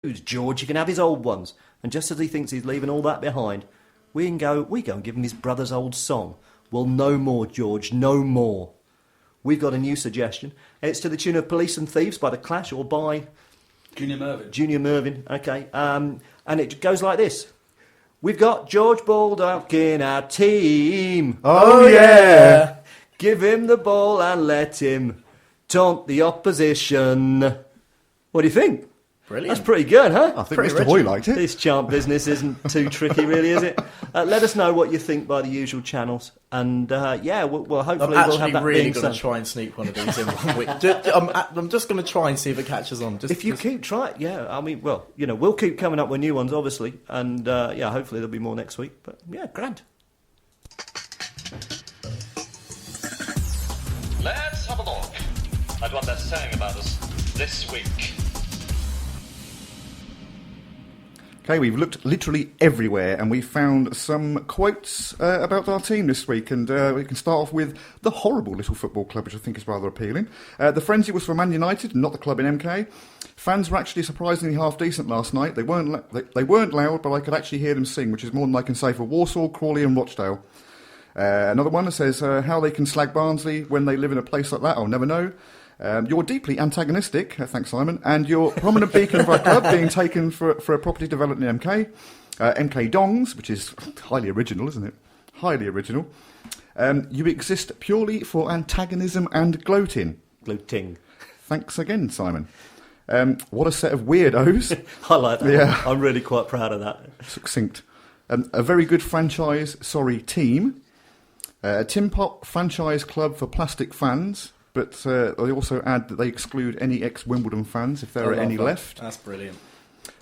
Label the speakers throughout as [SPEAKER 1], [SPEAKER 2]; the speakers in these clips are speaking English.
[SPEAKER 1] George, you can have his old ones. And just as he thinks he's leaving all that behind, we go and give him his brother's old song. Well, no more, George, no more. We've got a new suggestion. It's to the tune of Police and Thieves by The Clash or by... Junior Mervyn, okay. And it goes like this. We've got George Baldock in our team.
[SPEAKER 2] Oh, yeah.
[SPEAKER 1] Give him the ball and let him taunt the opposition. What do you think?
[SPEAKER 2] Brilliant.
[SPEAKER 1] That's pretty good, huh?
[SPEAKER 3] I think Mr. Hoy liked it.
[SPEAKER 1] This chant business isn't too tricky, really, is it? Let us know what you think by the usual channels. And, well, hopefully we'll have that
[SPEAKER 2] I'm really
[SPEAKER 1] being
[SPEAKER 2] going to
[SPEAKER 1] said.
[SPEAKER 2] try and sneak one of these in 1 week. I'm just going to try and see if it catches on.
[SPEAKER 1] If you keep trying, yeah. I mean, well, we'll keep coming up with new ones, obviously. And, hopefully there'll be more next week. But, yeah, grand.
[SPEAKER 4] Let's have a look at what they're saying about us this week.
[SPEAKER 3] Okay, we've looked literally everywhere and we found some quotes about our team this week, and we can start off with the horrible little football club, which I think is rather appealing. The frenzy was for Man United, not the club in MK. Fans were actually surprisingly half decent last night. They weren't loud, but I could actually hear them sing, which is more than I can say for Walsall, Crawley and Rochdale. Another one that says how they can slag Barnsley when they live in a place like that, I'll never know. You're deeply antagonistic, thanks Simon, and your prominent beacon of our club being taken for a property development in MK. MK Dongs, which is highly original, isn't it? Highly original. You exist purely for antagonism and gloating.
[SPEAKER 1] Gloating.
[SPEAKER 3] Thanks again, Simon. What a set of weirdos.
[SPEAKER 1] I like that.
[SPEAKER 3] Yeah.
[SPEAKER 1] I'm really quite proud of that.
[SPEAKER 3] Succinct. A very good team. Tim Pot franchise club for plastic fans. But they also add that they exclude any ex-Wimbledon fans if there are any left.
[SPEAKER 2] That's brilliant.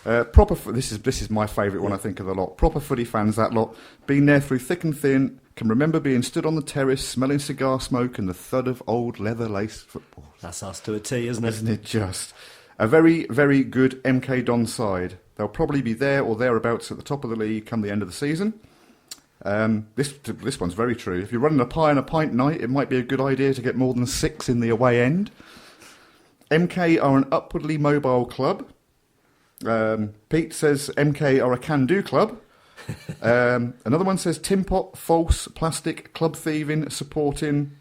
[SPEAKER 3] This is my favourite one, I think, of the lot. Proper footy fans, that lot. Been there through thick and thin. Can remember being stood on the terrace, smelling cigar smoke and the thud of old leather-laced football.
[SPEAKER 1] That's us to a T, isn't it?
[SPEAKER 3] Isn't it just? A very, very good MK Don side. They'll probably be there or thereabouts at the top of the league come the end of the season. This one's very true. If you're running a pie and a pint night, it might be a good idea to get more than 6 in the away end. MK are an upwardly mobile club. Pete says MK are a can-do club. Another one says Tim Pot, false, plastic, club thieving, supporting...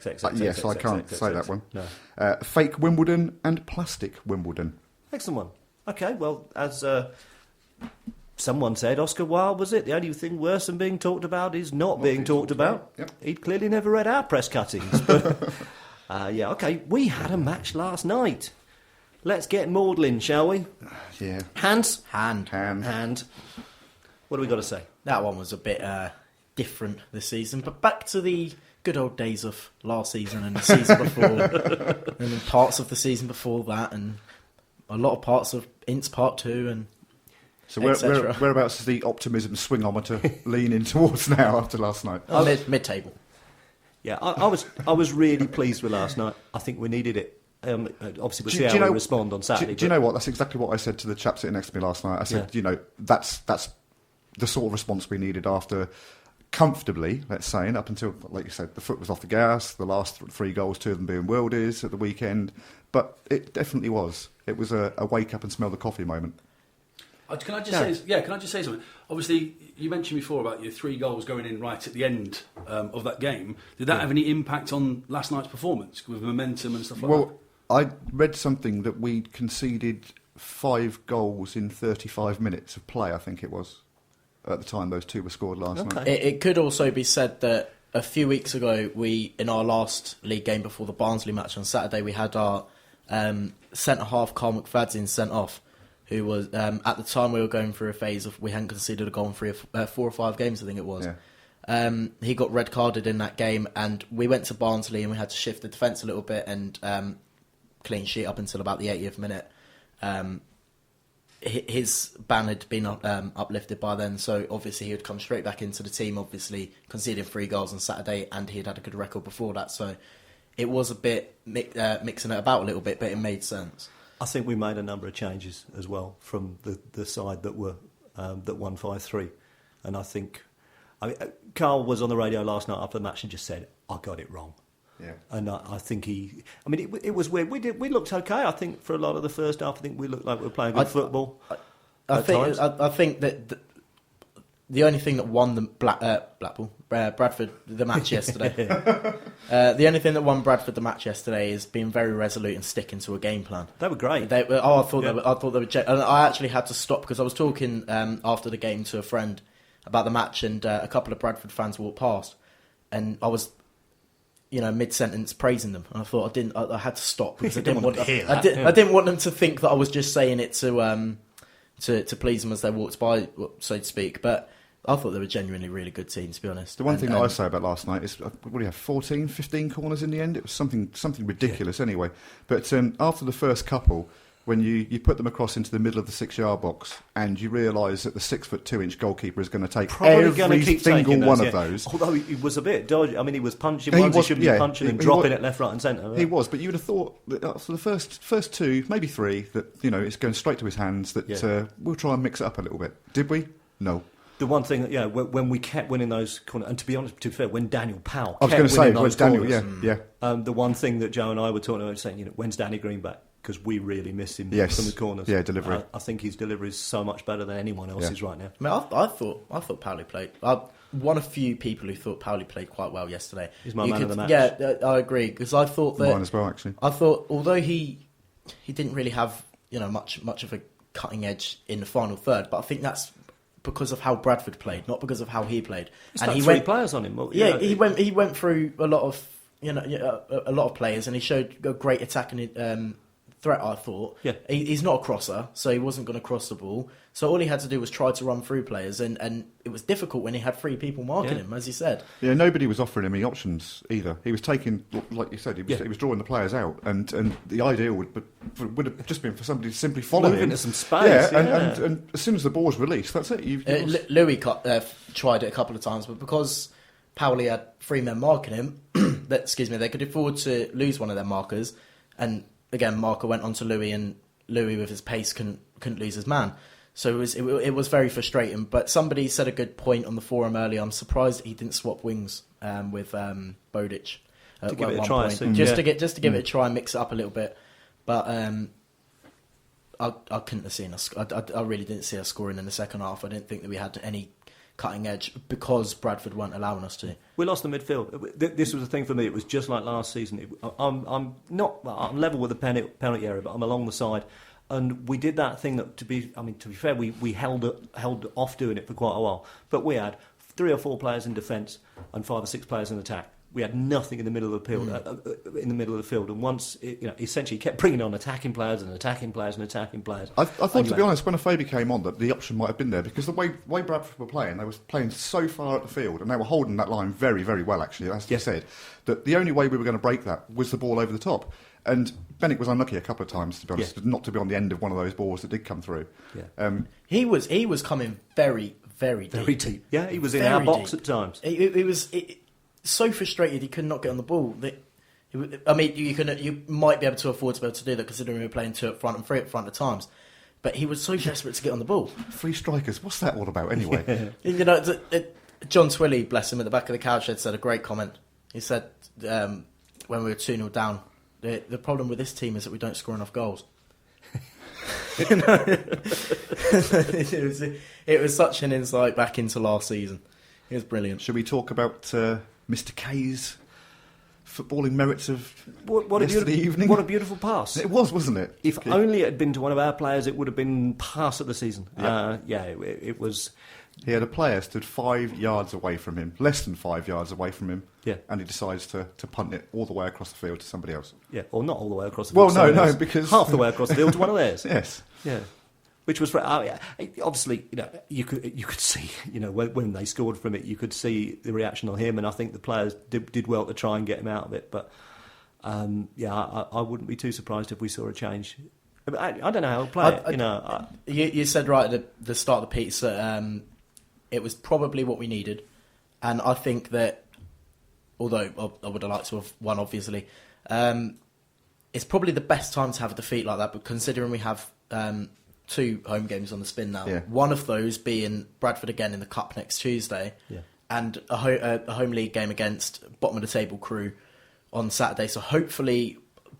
[SPEAKER 3] Yes, I can't say that one.
[SPEAKER 1] No.
[SPEAKER 3] Fake Wimbledon and plastic Wimbledon.
[SPEAKER 1] Excellent one. Okay, well, as... someone said, Oscar Wilde was it? The only thing worse than being talked about is not being talked about.
[SPEAKER 3] Yep.
[SPEAKER 1] He'd clearly never read our press cuttings. But, okay. We had a match last night. Let's get maudlin, shall we?
[SPEAKER 3] Yeah.
[SPEAKER 1] Hands?
[SPEAKER 2] Hand.
[SPEAKER 1] What do we got to say?
[SPEAKER 2] That one was a bit different this season, but back to the good old days of last season and the season before, and then parts of the season before that, and a lot of parts of Ints Part 2 and...
[SPEAKER 3] So whereabouts is the optimism swingometer leaning towards now after last night?
[SPEAKER 2] Mid-table.
[SPEAKER 1] Yeah, I was really pleased with last night. I think we needed it. Obviously, we'll see how we respond on Saturday.
[SPEAKER 3] Do you know what? That's exactly what I said to the chap sitting next to me last night. I said, that's the sort of response we needed after comfortably, let's say, and up until, like you said, the foot was off the gas, the last 3 goals, 2 of them being worldies at the weekend. But it definitely was. It was a wake up and smell the coffee moment.
[SPEAKER 5] Can I just say something? Obviously, you mentioned before about your 3 goals going in right at the end of that game. Did that have any impact on last night's performance with momentum and stuff like that?
[SPEAKER 3] Well, I read something that we conceded 5 goals in 35 minutes of play, I think it was, at the time those 2 were scored last night.
[SPEAKER 2] It could also be said that a few weeks ago, in our last league game before the Barnsley match on Saturday, we had our centre-half Carl McFadden sent off, who was, at the time we were going through a phase of we hadn't conceded a goal in 4 or 5 games, I think it was. Yeah. He got red carded in that game, and we went to Barnsley and we had to shift the defence a little bit and clean sheet up until about the 80th minute. His ban had been uplifted by then, so obviously he had come straight back into the team, obviously conceding 3 goals on Saturday, and he had a good record before that, so it was a bit mixing it about a little bit, but it made sense.
[SPEAKER 1] I think we made a number of changes as well from the side that won 5-3, and I think Carl was on the radio last night after the match and just said, "I got it wrong."
[SPEAKER 3] Yeah.
[SPEAKER 1] And I think it was weird. We looked okay. I think for a lot of the first half, I think we looked like we were playing good football.
[SPEAKER 2] I think that the only thing that won the Bradford the match yesterday, the only thing that won Bradford the match yesterday is being very resolute and sticking to a game plan.
[SPEAKER 1] They were great.
[SPEAKER 2] I thought they were. And I actually had to stop because I was talking after the game to a friend about the match, and a couple of Bradford fans walked past, and I was, mid-sentence praising them, and I thought I had to stop because I didn't want them to think that I was just saying it to please them as they walked by, so to speak. But I thought they were genuinely really good team, to be honest.
[SPEAKER 3] The one thing that I say about last night is, what do you have, 14, 15 corners in the end? It was something ridiculous anyway. But after the first couple, when you put them across into the middle of the 6-yard box and you realise that the 6'2" goalkeeper is going to take every single one of those.
[SPEAKER 1] Although he was a bit dodgy. I mean, he was punching ones he shouldn't be punching and dropping it left, right and centre.
[SPEAKER 3] He was, but you would have thought that after the first two, maybe three, that it's going straight to his hands, that we'll try and mix it up a little bit. Did we? No.
[SPEAKER 1] The one thing that, when we kept winning those corners, and to be fair, when Daniel Powell
[SPEAKER 3] I was going to say, where's Daniel?
[SPEAKER 1] The one thing that Joe and I were talking about, saying, when's Danny Green back? Because we really miss him from the corners.
[SPEAKER 3] Yeah, delivery.
[SPEAKER 1] I think his delivery is so much better than anyone else's right now.
[SPEAKER 2] I mean, I thought Powley played. One of few people who thought Powley played quite well yesterday.
[SPEAKER 1] He's my man of the match.
[SPEAKER 2] Yeah, I agree, because I thought that
[SPEAKER 3] mine as well. Actually,
[SPEAKER 2] I thought although he didn't really have much of a cutting edge in the final third, but I think that's because of how Bradford played, not because of how he played.
[SPEAKER 1] And he went players on him.
[SPEAKER 2] He went through a lot of a lot of players, and he showed a great attacking threat. I thought.
[SPEAKER 1] Yeah.
[SPEAKER 2] He's not a crosser, so he wasn't going to cross the ball. So all he had to do was try to run through players, and it was difficult when he had 3 people marking him, as you said.
[SPEAKER 3] Yeah, nobody was offering him any options either. He was taking, like you said, he was drawing the players out, and the ideal would have just been for somebody to simply follow him
[SPEAKER 1] into some space.
[SPEAKER 3] And as soon as the ball was released, that's it.
[SPEAKER 2] Louis tried it a couple of times, but because Powley had 3 men marking him, they could afford to lose one of their markers, and again, marker went on to Louis, and Louis with his pace couldn't lose his man. So it was very frustrating. But somebody said a good point on the forum earlier. I'm surprised he didn't swap wings with Bodic
[SPEAKER 1] to give it a try,
[SPEAKER 2] just to give it a try and mix it up a little bit. But I couldn't have seen us. I really didn't see us scoring in the second half. I didn't think that we had any cutting edge because Bradford weren't allowing us to.
[SPEAKER 1] We lost the midfield. This was the thing for me. It was just like last season. I'm level with the penalty area, but I'm along the side. And we did that thing that, to be fair, we held off doing it for quite a while. But we had 3 or 4 players in defence and 5 or 6 players in attack. We had nothing in the middle of the field. And once, essentially kept bringing on attacking players and attacking players and attacking players.
[SPEAKER 3] I thought, to be honest, when Afobe came on, that the option might have been there, because the way Bradford were playing, they were playing so far up the field, and they were holding that line very, very well, actually, as you said, that the only way we were going to break that was the ball over the top. And Bennett was unlucky a couple of times, to be honest, not to be on the end of one of those balls that did come through.
[SPEAKER 1] Yeah.
[SPEAKER 2] He was coming very, very deep.
[SPEAKER 1] Very deep. Yeah, he was in our box at times.
[SPEAKER 2] It was so frustrated he could not get on the ball. You might be able to afford to be able to do that, considering we were playing 2 up front and 3 up front at times. But he was so desperate to get on the ball.
[SPEAKER 3] 3 strikers, what's that all about anyway?
[SPEAKER 2] John Twilley, bless him, at the back of the cowshed, said a great comment. He said, when we were 2-0 down, the problem with this team is that we don't score enough goals. It was such an insight back into last season. It was brilliant.
[SPEAKER 3] Should we talk about Mr. K's footballing merits of
[SPEAKER 1] yesterday
[SPEAKER 3] evening?
[SPEAKER 1] What a beautiful pass.
[SPEAKER 3] It was, wasn't it?
[SPEAKER 1] If only it had been to one of our players, it would have been pass of the season. It was.
[SPEAKER 3] He had a player stood 5 yards away from him, less than 5 yards away from him, and he decides to punt it all the way across the field to somebody else.
[SPEAKER 1] Yeah, or not all the way across the field.
[SPEAKER 3] Well, no, because
[SPEAKER 1] half the way across the field to one of theirs.
[SPEAKER 3] Yes.
[SPEAKER 1] Yeah. Which was obviously, you could see, when they scored from it, you could see the reaction on him, and I think the players did well to try and get him out of it. But I wouldn't be too surprised if we saw a change. I don't know how to play it.
[SPEAKER 2] You said right at the start of the piece that it was probably what we needed, and I think that, although I would have liked to have won, obviously, it's probably the best time to have a defeat like that. But considering we have 2 home games on the spin now, one of those being Bradford again in the Cup next Tuesday, and a home league game against bottom of the table Crewe on Saturday. So hopefully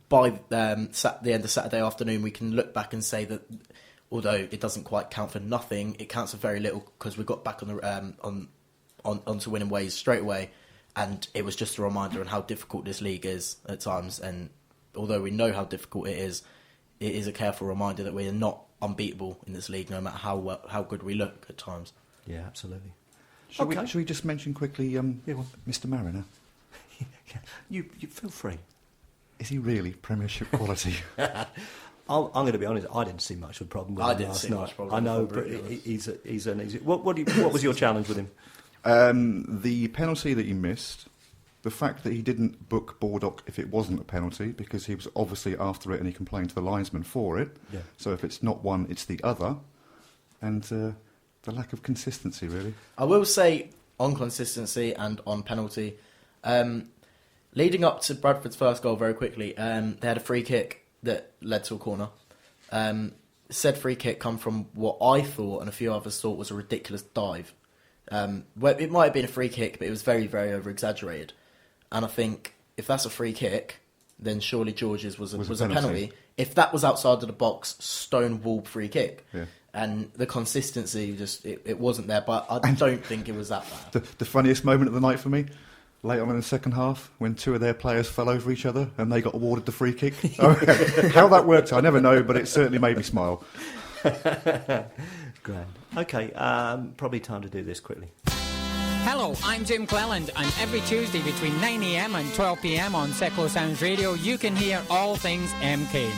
[SPEAKER 2] by the end of Saturday afternoon, we can look back and say that although it doesn't quite count for nothing, it counts for very little because we got back on the onto winning ways straight away, and it was just a reminder on how difficult this league is at times. And although we know how difficult it is a careful reminder that we are not unbeatable in this league, no matter how good we look at times.
[SPEAKER 1] Yeah, absolutely.
[SPEAKER 3] Should we just mention quickly Mr. Mariner?
[SPEAKER 1] You feel free.
[SPEAKER 3] Is he really Premiership quality?
[SPEAKER 1] I'm going to be honest. I didn't see much of a problem with him last night. I know, but he's an easy. What was your challenge with him?
[SPEAKER 3] The penalty that he missed, the fact that he didn't book Bordock if it wasn't a penalty, because he was obviously after it and he complained to the linesman for it. Yeah. So if it's not one, it's the other, and the lack of consistency, really. I
[SPEAKER 2] will say on consistency and on penalty, leading up to Bradford's first goal very quickly, they had a free kick that led to a corner. Said free kick come from what I thought and a few others thought was a ridiculous dive. It might have been a free kick, but it was very, very over-exaggerated. And I think if that's a free kick, then surely George's was a penalty. If that was outside of the box, stone-wall free kick. Yeah. And the consistency, it wasn't there, but I don't think it was that bad.
[SPEAKER 3] The funniest moment of the night for me, late on in the second half, when two of their players fell over each other and they got awarded the free kick. How that worked, I never know, but it certainly made me smile.
[SPEAKER 1] Grand. Okay, probably time to do this quickly.
[SPEAKER 6] Hello, I'm Jim Cleland, and every Tuesday between 9am and 12pm on Secklow Sounds Radio, you can hear all things MK.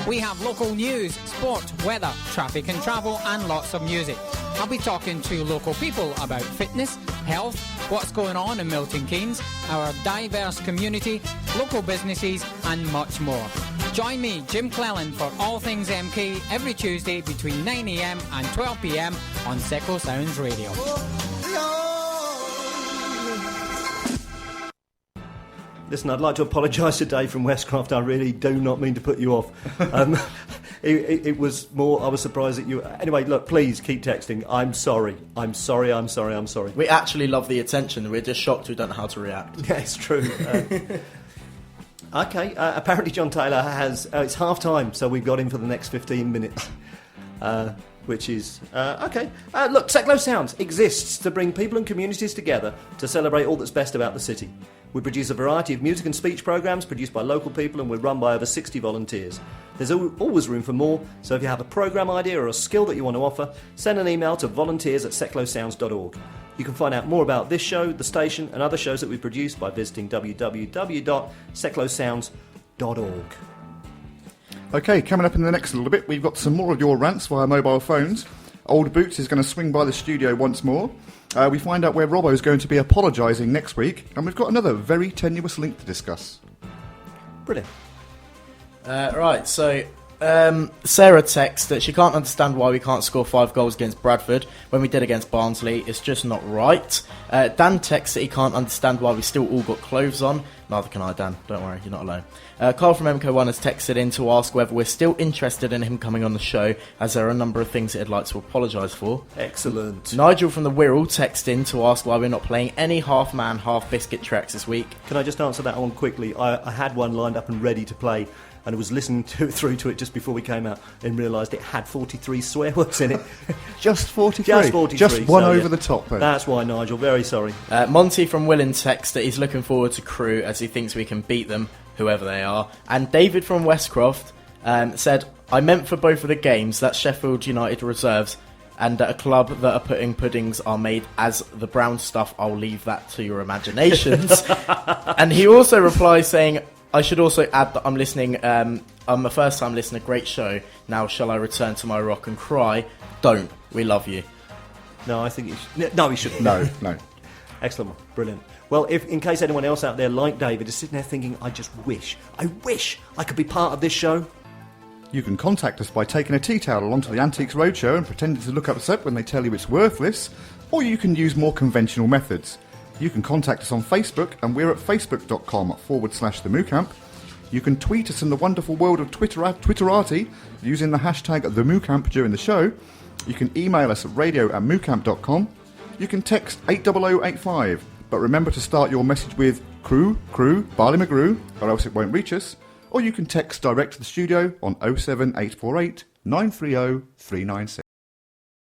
[SPEAKER 6] We have local news, sport, weather, traffic and travel, and lots of music. I'll be talking to local people about fitness, health, what's going on in Milton Keynes, our diverse community, local businesses, and much more. Join me, Jim Cleland, for all things MK every Tuesday between 9am and 12pm on Secklow Sounds Radio.
[SPEAKER 1] Listen, I'd like to apologise today from Westcroft. I really do not mean to put you off. It was more, I was surprised that you... Anyway, look, please keep texting. I'm sorry. We
[SPEAKER 2] actually love the attention. We're just shocked we don't know how to react.
[SPEAKER 1] Yeah, it's true. Okay, apparently John Taylor has... it's half-time, so we've got him for the next 15 minutes. Which is... okay. Look, Secklow Sounds exists to bring people and communities together to celebrate all that's best about the city. We produce a variety of music and speech programmes produced by local people, and we're run by over 60 volunteers. There's always room for more, so if you have a programme idea or a skill that you want to offer, send an email to volunteers@secklowsounds.org. You can find out more about this show, the station, and other shows that we produce by visiting www.secklowsounds.org.
[SPEAKER 3] OK, coming up in the next little bit, we've got some more of your rants via mobile phones. Old Boots is going to swing by the studio once more. We find out where Robbo is going to be apologising next week, and we've got another very tenuous link to discuss.
[SPEAKER 1] Brilliant.
[SPEAKER 2] Right, so Sarah texts that she can't understand why we can't score 5 goals against Bradford when we did against Barnsley. It's just not right. Dan texts that he can't understand why we still all got clothes on. Neither can I, Dan. Don't worry, you're not alone. Carl from MK1 has texted in to ask whether we're still interested in him coming on the show, as there are a number of things that he'd like to apologise for.
[SPEAKER 1] Excellent. Nigel
[SPEAKER 2] from the Wirral texted in to ask why we're not playing any half-man, half-biscuit tracks this week.
[SPEAKER 1] Can I just answer that one quickly? I had one lined up and ready to play, and I was listening through to it just before we came out and realised it had 43 swear words in it.
[SPEAKER 3] Just 43?
[SPEAKER 1] Just 43.
[SPEAKER 3] Just one over the top, then.
[SPEAKER 1] That's why, Nigel. Very sorry.
[SPEAKER 2] Monty from Willen texts that he's looking forward to Crewe as he thinks we can beat them, whoever they are. And David from Westcroft said, I meant for both of the games that Sheffield United reserves and at a club that are putting puddings are made as the brown stuff. I'll leave that to your imaginations. And he also replies saying, I should also add that I'm listening, I'm a first-time listener, great show. Now shall I return to my rock and cry? Don't. We love you.
[SPEAKER 1] No, I think you should. No, he shouldn't.
[SPEAKER 3] No.
[SPEAKER 1] Excellent. Brilliant. Well, if in case anyone else out there, like David, is sitting there thinking, I wish I could be part of this show.
[SPEAKER 3] You can contact us by taking a tea towel along to the Antiques Roadshow and pretending to look upset when they tell you it's worthless, or you can use more conventional methods. You can contact us on Facebook, and we're at facebook.com/the MooCamp. You can tweet us in the wonderful world of Twitterati using the hashtag the MooCamp during the show. You can email us at radio@moocamp.com. You can text 80085, but remember to start your message with Crewe, Barley McGrew, or else it won't reach us, or you can text direct to the studio on 07848 930 396.